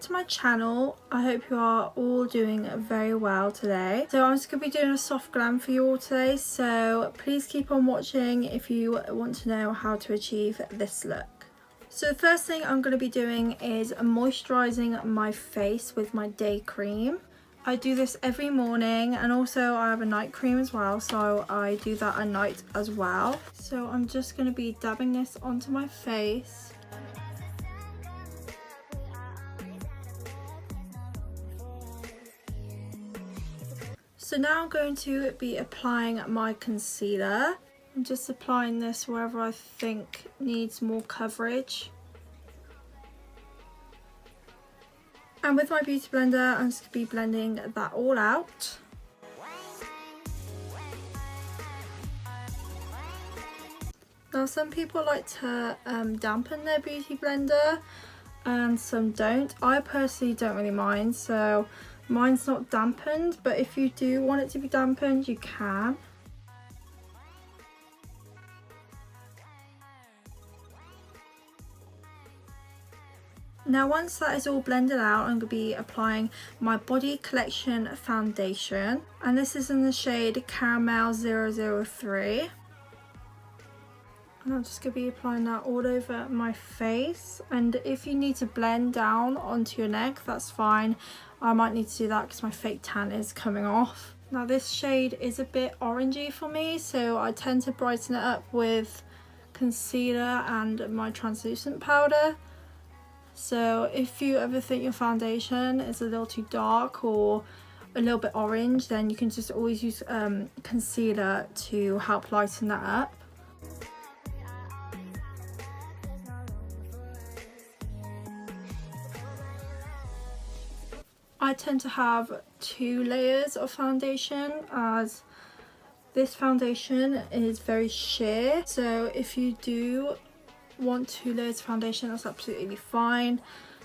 back to my channel. I hope you are all doing very well today. So I'm just going to be doing a soft glam for you all today, so please keep on watching if you want to know how to achieve this look. So the first thing I'm going to be doing is moisturising my face with my day cream. I do this every morning, and also I have a night cream as well, so I do that at night as well. So I'm just going to be dabbing this onto my face. So now I'm going to be applying my concealer. I'm just applying this wherever I think needs more coverage. And with my beauty blender, I'm just going to be blending that all out. Now some people like to dampen their beauty blender and some don't. I personally don't really mind, so mine's not dampened, but if you do want it to be dampened, you can. Now once that is all blended out, I'm going to be applying my Body Collection foundation, and this is in the shade Caramel 003. And I'm just going to be applying that all over my face, and if you need to blend down onto your neck, that's fine. I might need to do that because my fake tan is coming off. Now this shade is a bit orangey for me, so I tend to brighten it up with concealer and my translucent powder. So if you ever think your foundation is a little too dark or a little bit orange, then you can just always use concealer to help lighten that up. I tend to have 2 layers of foundation, as this foundation is very sheer. So if you do want 2 layers of foundation, that's absolutely fine.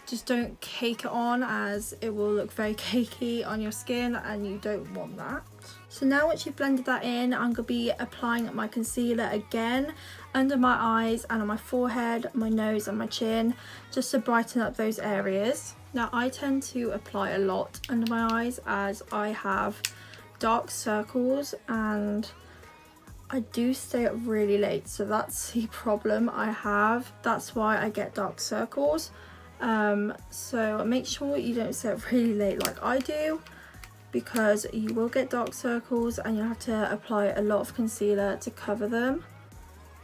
Just don't cake it on, as it will look very cakey on your skin and you don't want that. So now once you've blended that in, I'm going to be applying my concealer again under my eyes and on my forehead, my nose and my chin, just to brighten up those areas. Now I tend to apply a lot under my eyes as I have dark circles and I do stay up really late, so that's the problem I have. That's why I get dark circles. So make sure you don't stay up really late like I do, because you will get dark circles and you'll have to apply a lot of concealer to cover them.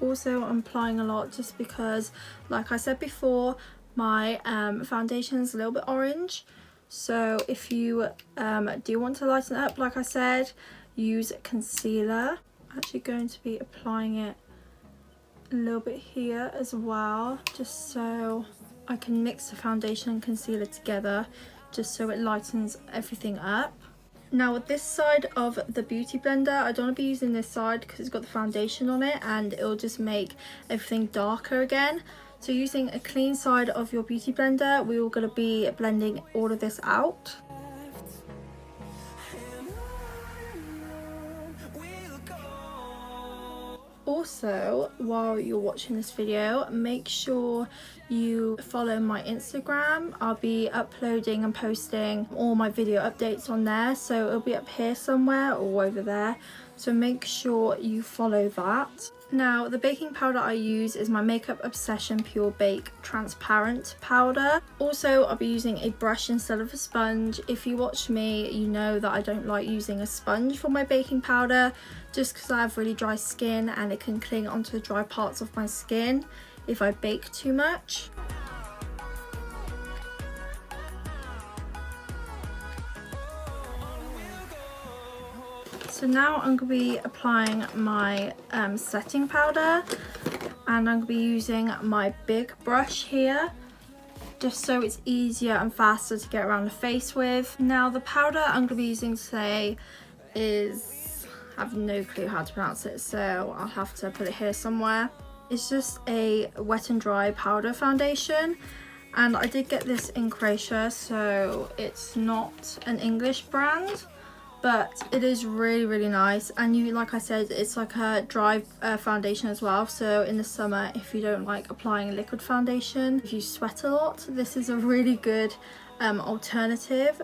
Also, I'm applying a lot just because, like I said before, my foundation is a little bit orange. So if you do want to lighten it up, like I said, use concealer. I'm actually going to be applying it a little bit here as well, just so I can mix the foundation and concealer together, just so it lightens everything up. Now with this side of the beauty blender, I don't want to be using this side because it's got the foundation on it and it'll just make everything darker again. So using a clean side of your beauty blender, we're going to be blending all of this out. Also, while you're watching this video, make sure you follow my Instagram. I'll be uploading and posting all my video updates on there, so it'll be up here somewhere or over there, so make sure you follow that. Now the baking powder I use is my Makeup Obsession Pure Bake Transparent powder. Also, I'll be using a brush instead of a sponge. If you watch me, you know that I don't like using a sponge for my baking powder, just because I have really dry skin and it can cling onto the dry parts of my skin if I bake too much. So now I'm going to be applying my setting powder, and I'm going to be using my big brush here, just so it's easier and faster to get around the face with. Now the powder I'm going to be using today is, I have no clue how to pronounce it, so I'll have to put it here somewhere. It's just a wet and dry powder foundation, and I did get this in Croatia, so it's not an English brand, but it is really nice. And you, like I said, it's like a dry foundation as well, so in the summer, if you don't like applying a liquid foundation, if you sweat a lot, this is a really good alternative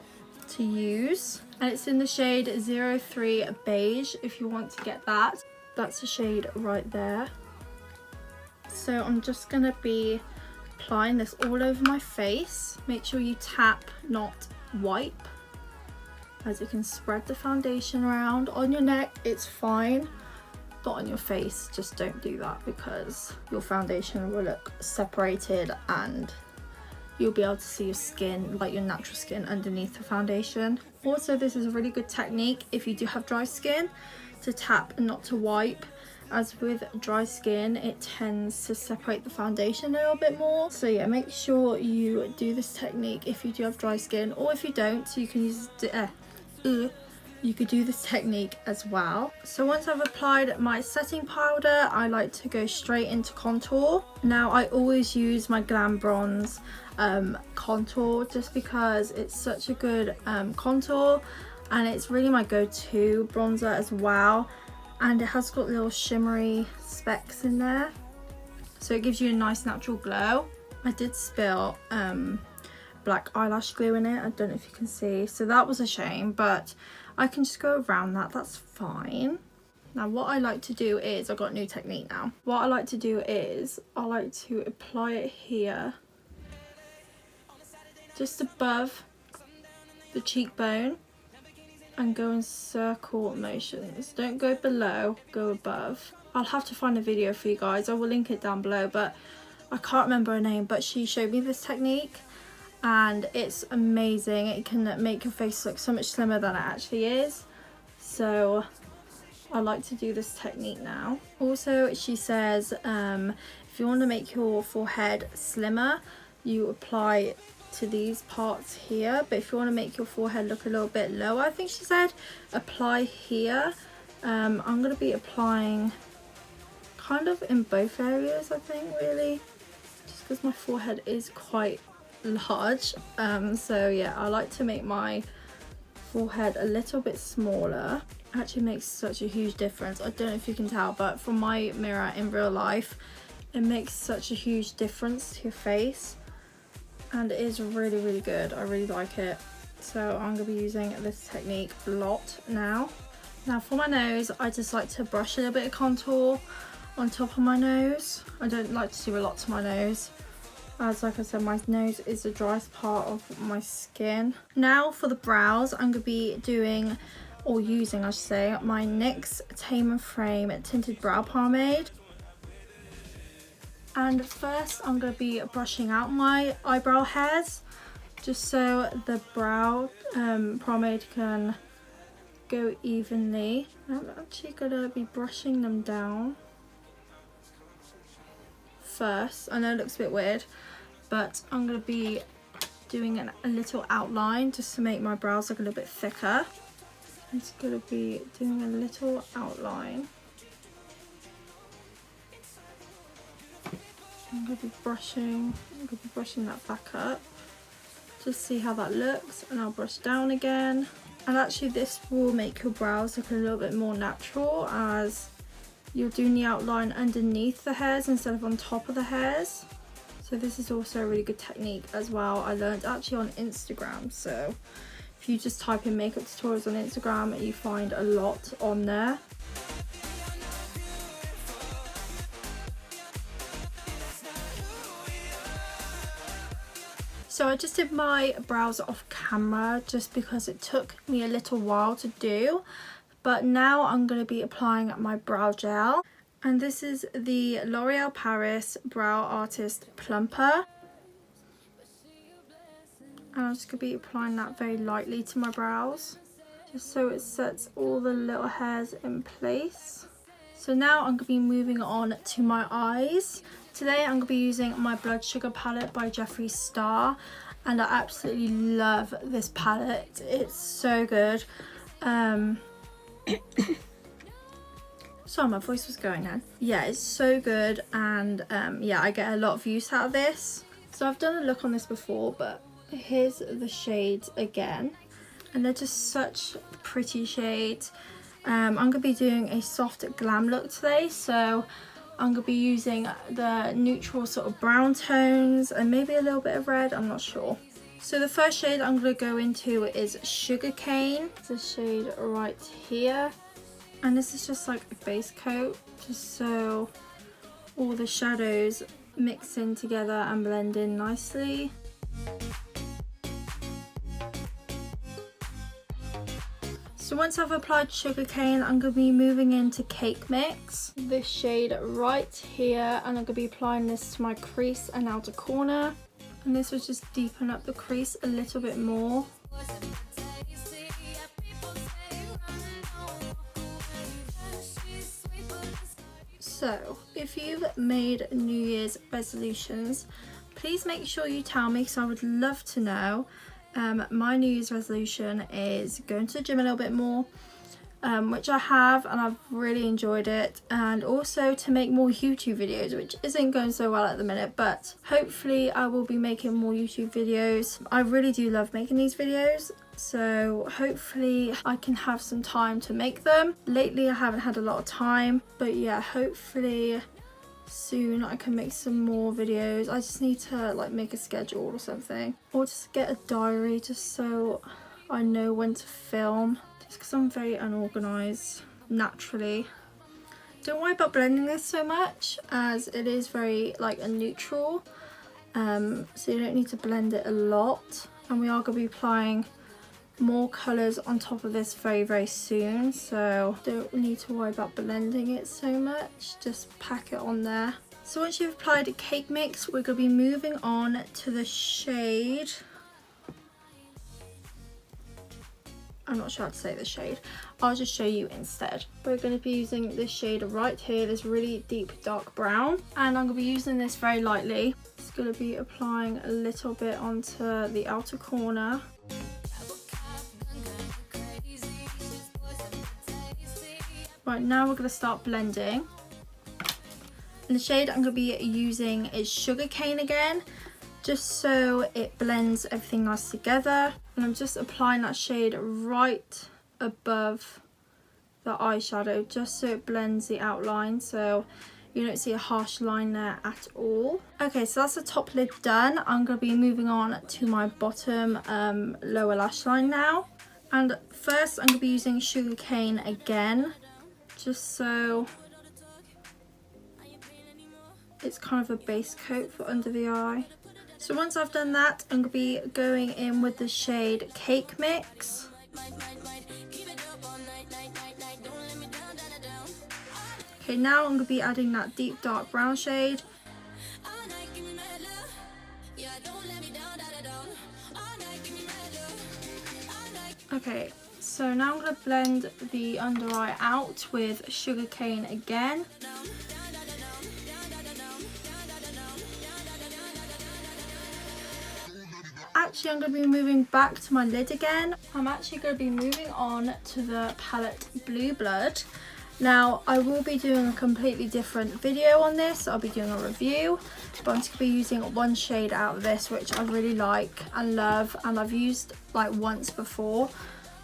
to use, and it's in the shade 03 Beige if you want to get that. That's the shade right there. So I'm just gonna be applying this all over my face. Make sure you tap, not wipe, as you can spread the foundation around. On your neck it's fine, but on your face just don't do that, because your foundation will look separated and you'll be able to see your skin, like your natural skin, underneath the foundation. Also, this is a really good technique if you do have dry skin, to tap and not to wipe, as with dry skin it tends to separate the foundation a little bit more. So yeah, make sure you do this technique if you do have dry skin, or if you don't, you can use you could do this technique as well. So once I've applied my setting powder, I like to go straight into contour. Now I always use my GLAM bronze contour, just because it's such a good contour, and it's really my go-to bronzer as well, and it has got little shimmery specks in there, so it gives you a nice natural glow. I did spill black eyelash glue in it, I don't know if you can see, so that was a shame, but I can just go around that, that's fine. Now what I like to do is, I've got a new technique now. What I like to do is, I like to apply it here, just above the cheekbone, and go in circle motions. Don't go below, go above. I'll have to find a video for you guys, I will link it down below, but I can't remember her name, but she showed me this technique and it's amazing. It can make your face look so much slimmer than it actually is. So I like to do this technique now. Also, she says if you want to make your forehead slimmer, you apply to these parts here, but if you want to make your forehead look a little bit lower, I think she said, apply here. I'm going to be applying kind of in both areas, I think, really, just because my forehead is quite large. So yeah, I like to make my forehead a little bit smaller. It actually makes such a huge difference. I don't know if you can tell, but from my mirror in real life, it makes such a huge difference to your face, and it is really, really good. I really like it. So I'm going to be using this technique a lot now. Now for my nose, I just like to brush a little bit of contour on top of my nose. I don't like to do a lot to my nose, as like I said, my nose is the driest part of my skin. Now for the brows, I'm going to be doing, or using I should say, my NYX Tame and Frame Tinted Brow Pomade. And first I'm going to be brushing out my eyebrow hairs, just so the brow pomade can go evenly. I'm actually going to be brushing them down first. I know it looks a bit weird, but I'm going to be doing a little outline just to make my brows look a little bit thicker. I'm just going to be doing a little outline. I'm going to be brushing that back up, just see how that looks, and I'll brush down again. And actually this will make your brows look a little bit more natural, as you're doing the outline underneath the hairs instead of on top of the hairs. So this is also a really good technique as well. I learned actually on Instagram, so if you just type in makeup tutorials on Instagram, you find a lot on there. So I just did my brows off camera just because it took me a little while to do. But now I'm going to be applying my brow gel. And this is the L'Oreal Paris Brow Artist Plumper. And I'm just going to be applying that very lightly to my brows, just so it sets all the little hairs in place. So now I'm going to be moving on to my eyes. Today I'm going to be using my Blood Sugar palette by Jeffree Star, and I absolutely love this palette. It's so good. Sorry, my voice was going then. Yeah, it's so good, and yeah, I get a lot of use out of this. So I've done a look on this before, but here's the shades again, and they're just such pretty shades. I'm going to be doing a soft glam look today, so I'm going to be using the neutral sort of brown tones and maybe a little bit of red, I'm not sure. So the first shade I'm going to go into is Sugarcane. It's a shade right here. And this is just like a base coat, just so all the shadows mix in together and blend in nicely. So once I've applied Sugarcane, I'm going to be moving into Cake Mix, this shade right here, and I'm going to be applying this to my crease and outer corner. And this will just deepen up the crease a little bit more. So if you've made New Year's resolutions, please make sure you tell me, because I would love to know. My New Year's resolution is going to the gym a little bit more, which I have, and I've really enjoyed it, and also to make more YouTube videos, which isn't going so well at the minute, but hopefully I will be making more YouTube videos. I really do love making these videos, so hopefully I can have some time to make them. Lately I haven't had a lot of time, but yeah, hopefully soon I can make some more videos. I just need to like make a schedule or something, or just get a diary just so I know when to film, just because I'm very unorganized naturally. Don't worry about blending this so much, as it is very like a neutral, so you don't need to blend it a lot, and we are going to be applying more colours on top of this very soon, so don't need to worry about blending it so much, just pack it on there. So once you've applied a Cake Mix, we're going to be moving on to the shade, I'm not sure how to say the shade, I'll just show you instead. We're going to be using this shade right here, this really deep dark brown, and I'm going to be using this very lightly. It's going to be applying a little bit onto the outer corner. Right, now we're going to start blending. And the shade I'm going to be using is Sugarcane again, just so it blends everything nice together. And I'm just applying that shade right above the eyeshadow, just so it blends the outline, so you don't see a harsh line there at all. Okay, so that's the top lid done. I'm going to be moving on to my bottom lower lash line now. And first I'm going to be using Sugarcane again, just so it's kind of a base coat for under the eye. So once I've done that, I'm going to be going in with the shade Cake Mix. Okay, now I'm going to be adding that deep dark brown shade. Okay, so now I'm going to blend the under eye out with Sugarcane again. Actually, I'm going to be moving back to my lid again. I'm actually going to be moving on to the palette Blue Blood. Now, I will be doing a completely different video on this. I'll be doing a review, but I'm just going to be using one shade out of this, which I really like and love, and I've used like once before.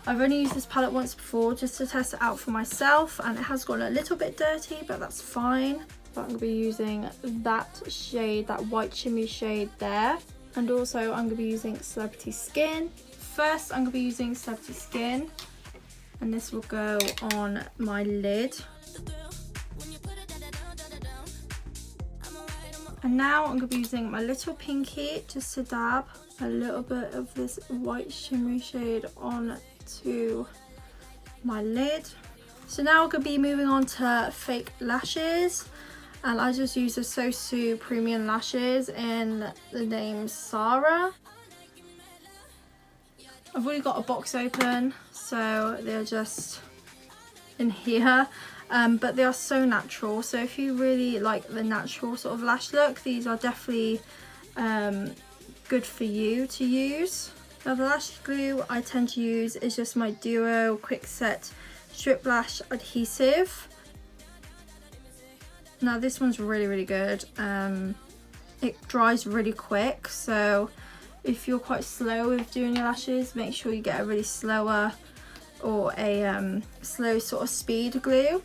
I've only used this palette once before just to test it out for myself, and it has gotten a little bit dirty, but that's fine. But I'm going to be using that shade, that white shimmy shade there. And also I'm going to be using Celebrity Skin. First I'm going to be using Celebrity Skin, and this will go on my lid. And now I'm going to be using my little pinky just to dab a little bit of this white shimmery shade onto my lid. So now I'm going to be moving on to fake lashes. And I just use the Sosu Premium Lashes in the name Zara. I've already got a box open, so they're just in here. But they are so natural, so if you really like the natural sort of lash look, these are definitely good for you to use. Now the lash glue I tend to use is just my Duo Quick Set Strip Lash Adhesive. Now this one's really good. It dries really quick, so if you're quite slow with doing your lashes, make sure you get a really slower or a slow sort of speed glue.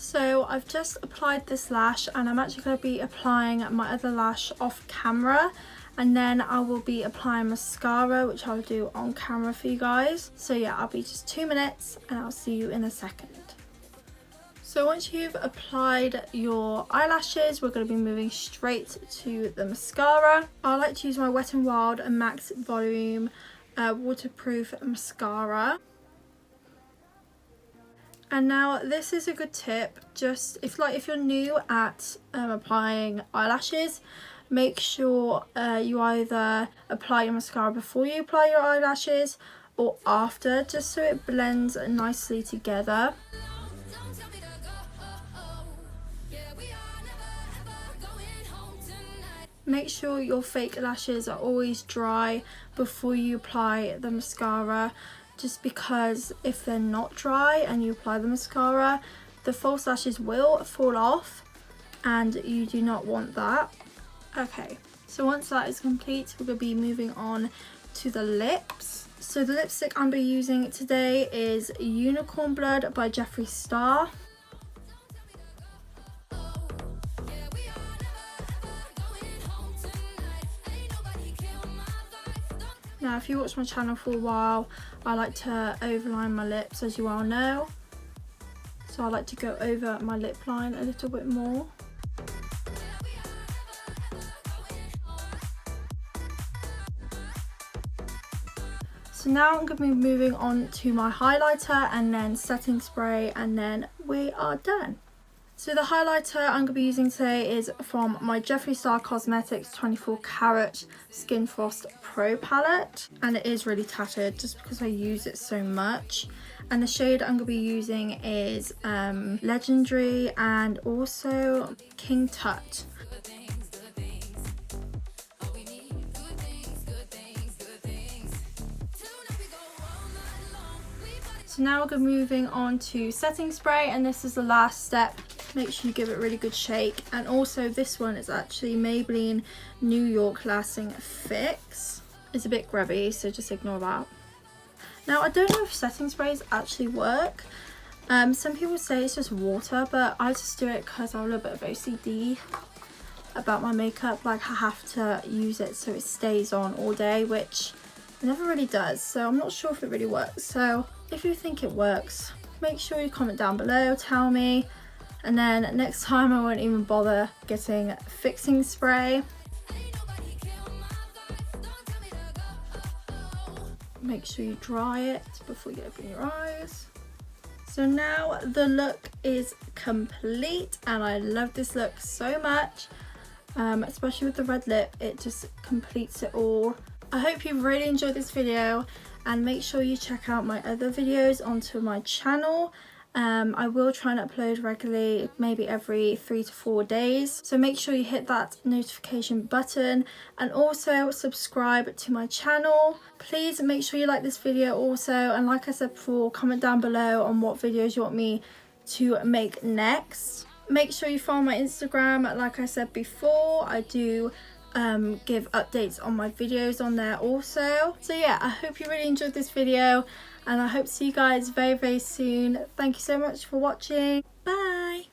So I've just applied this lash, and I'm actually going to be applying my other lash off camera, and then I will be applying mascara, which I'll do on camera for you guys. So yeah, I'll be just 2 minutes and I'll see you in a second. So once you've applied your eyelashes, we're going to be moving straight to the mascara. I like to use my Wet n Wild Max Volume waterproof mascara. And now this is a good tip, just if you're new at applying eyelashes, make sure you either apply your mascara before you apply your eyelashes or after, just so it blends nicely together. Make sure your fake lashes are always dry before you apply the mascara, just because if they're not dry and you apply the mascara, the false lashes will fall off and you do not want that. Okay, so once that is complete, we're going to be moving on to the lips. So the lipstick I'm going to be using today is Unicorn Blood by Jeffree Star. Now, if you watch my channel for a while, I like to overline my lips, as you all know. So I like to go over my lip line a little bit more. So now I'm going to be moving on to my highlighter and then setting spray, and then we are done. So the highlighter I'm going to be using today is from my Jeffree Star Cosmetics 24 Karat Skin Frost Pro palette, and it is really tattered just because I use it so much. And the shade I'm going to be using is Legendary and also King Tut. So now we're moving on to setting spray, and this is the last step. Make sure you give it a really good shake. And also this one is actually Maybelline New York Lasting Fix. It's a bit grubby, so just ignore that. Now, I don't know if setting sprays actually work. Some people say it's just water, but I just do it because I have a little bit of OCD about my makeup. Like, I have to use it so it stays on all day, which it never really does. So I'm not sure if it really works. So if you think it works, make sure you comment down below, tell me. And then next time I won't even bother getting fixing spray. Make sure you dry it before you open your eyes. So now the look is complete, and I love this look so much, especially with the red lip. It just completes it all. I hope you really enjoyed this video, and make sure you check out my other videos onto my channel. I will try and upload regularly, maybe every 3 to 4 days. So make sure you hit that notification button and also subscribe to my channel. Please make sure you like this video also, and like I said before, comment down below on what videos you want me to make next. Make sure you follow my Instagram. Like I said before, I do give updates on my videos on there also. So yeah, I hope you really enjoyed this video, and I hope to see you guys very, very soon. Thank you so much for watching. Bye.